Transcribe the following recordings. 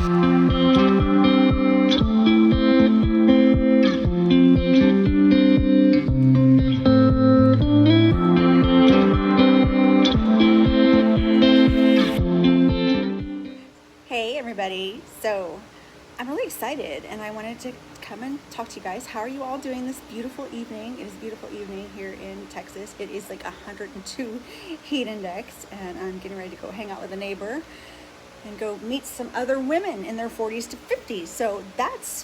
Hey everybody, so I'm really excited and I wanted to come and talk to you guys. How are you all doing this beautiful evening? It is a beautiful evening here in Texas. It is like 102 heat index and I'm getting ready to go hang out with a neighbor and go meet some other women in their 40s to 50s. So that's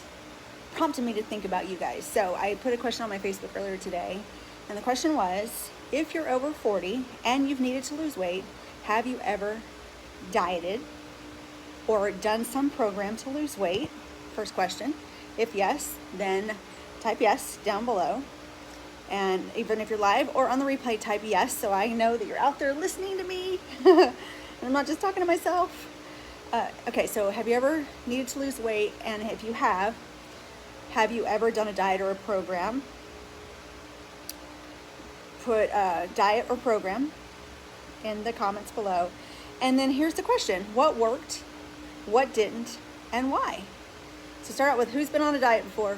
prompted me to think about you guys. So I put a question on my Facebook earlier today and the question was, if you're over 40 and you've needed to lose weight, have you ever dieted or done some program to lose weight? First question. If yes, then type yes down below. And even if you're live or on the replay, type yes so I know that you're out there listening to me. And I'm not just talking to myself. Okay, so have you ever needed to lose weight? And if you have you ever done a diet or a program? Put diet or program in the comments below. And then here's the question. What worked? What didn't, and why? So start out with who's been on a diet before?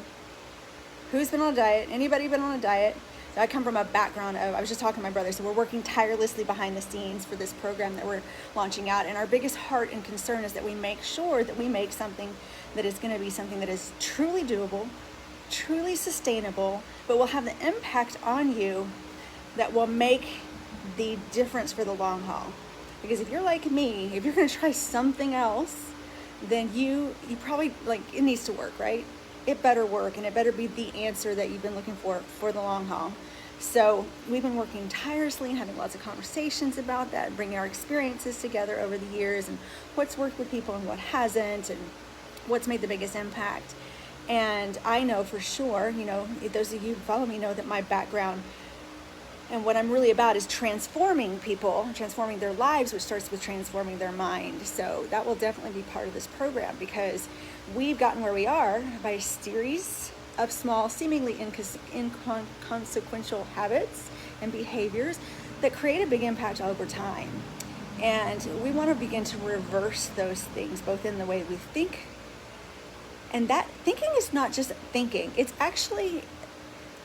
Who's been on a diet? Anybody been on a diet? So I come from a background of, I was just talking to my brother, so we're working tirelessly behind the scenes for this program that we're launching out. And our biggest heart and concern is that we make sure that we make something that is gonna be something that is truly doable, truly sustainable, but will have the impact on you that will make the difference for the long haul. Because if you're like me, if you're gonna try something else, then you probably, like, it needs to work, right? It better work and it better be the answer that you've been looking for the long haul. So we've been working tirelessly and having lots of conversations about that, bringing our experiences together over the years and what's worked with people and what hasn't and what's made the biggest impact. And I know for sure, you know, those of you who follow me know that my background and what I'm really about is transforming people, transforming their lives, which starts with transforming their mind. So that will definitely be part of this program because we've gotten where we are by a series of small, seemingly inconsequential habits and behaviors that create a big impact over time. And we want to begin to reverse those things, both in the way we think. And that thinking is not just thinking, it's actually,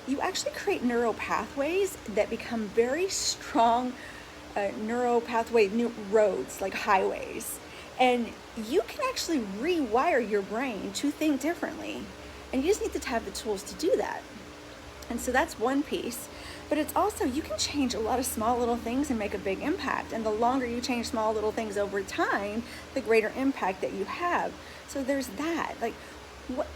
you actually create neural pathways that become very strong neural pathway roads, like highways. And you can actually rewire your brain to think differently. And you just need to have the tools to do that. And so that's one piece. But it's also, you can change a lot of small little things and make a big impact. And the longer you change small little things over time, the greater impact that you have. So there's that. Like,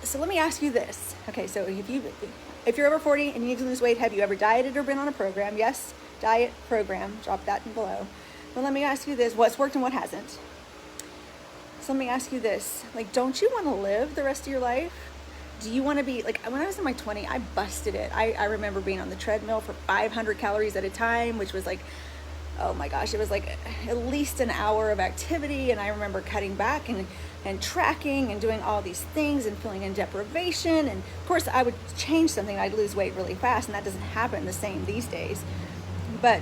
so let me ask you this. Okay, so if you're over 40 and you need to lose weight, have you ever dieted or been on a program? Yes, diet, program, drop that below. But let me ask you this, what's worked and what hasn't? So let me ask you this, like, don't you want to live the rest of your life? Do you want to be, like, when I was in my 20s, I busted it. I remember being on the treadmill for 500 calories at a time, which was like, oh my gosh, it was like at least an hour of activity. And I remember cutting back and tracking and doing all these things and feeling in deprivation. And of course I would change something, I'd lose weight really fast, and that doesn't happen the same these days. But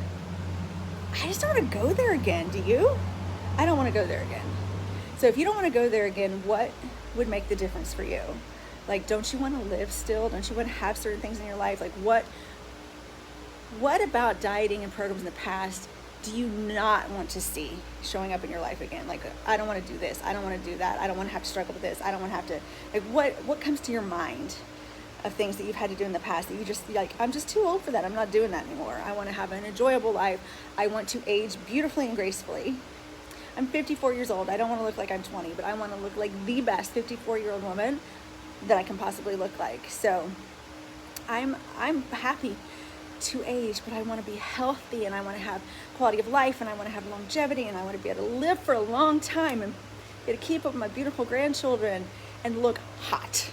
I just don't want to go there again. Do you? I don't want to go there again. So if you don't want to go there again, what would make the difference for you? Like, don't you want to live still? Don't you want to have certain things in your life? Like, what about dieting and programs in the past do you not want to see showing up in your life again? Like, I don't want to do this. I don't want to do that. I don't want to have to struggle with this. I don't want to have to, like, what comes to your mind of things that you've had to do in the past that you just, like, I'm just too old for that. I'm not doing that anymore. I want to have an enjoyable life. I want to age beautifully and gracefully. I'm 54 years old. I don't want to look like I'm 20, but I want to look like the best 54-year-old woman that I can possibly look like. So I'm happy to age, but I want to be healthy and I want to have quality of life and I want to have longevity and I want to be able to live for a long time and be able to keep up with my beautiful grandchildren and look hot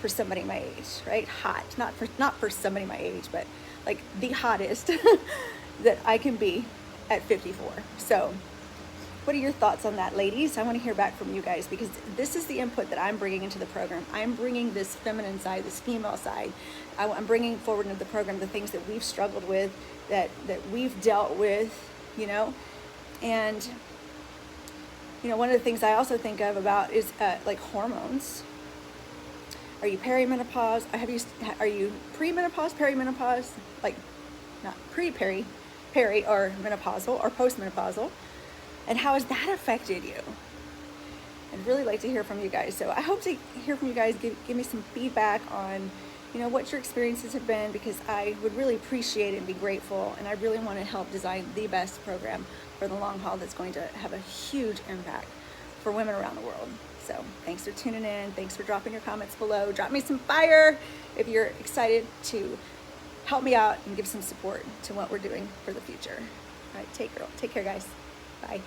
for somebody my age, right? Hot, not for somebody my age, but like the hottest that I can be at 54. So what are your thoughts on that, ladies? I want to hear back from you guys because this is the input that I'm bringing into the program. I'm bringing this feminine side, this female side. I'm bringing forward into the program the things that we've struggled with, that we've dealt with, you know, and one of the things I also think of about is like hormones. Are you perimenopause? Are you premenopause, perimenopause? Like not peri, or menopausal or postmenopausal? And how has that affected you? I'd really like to hear from you guys. So I hope to hear from you guys. Give me some feedback on, what your experiences have been, because I would really appreciate it and be grateful. And I really want to help design the best program for the long haul that's going to have a huge impact for women around the world. So thanks for tuning in. Thanks for dropping your comments below. Drop me some fire if you're excited to help me out and give some support to what we're doing for the future. All right, take care, guys. Bye.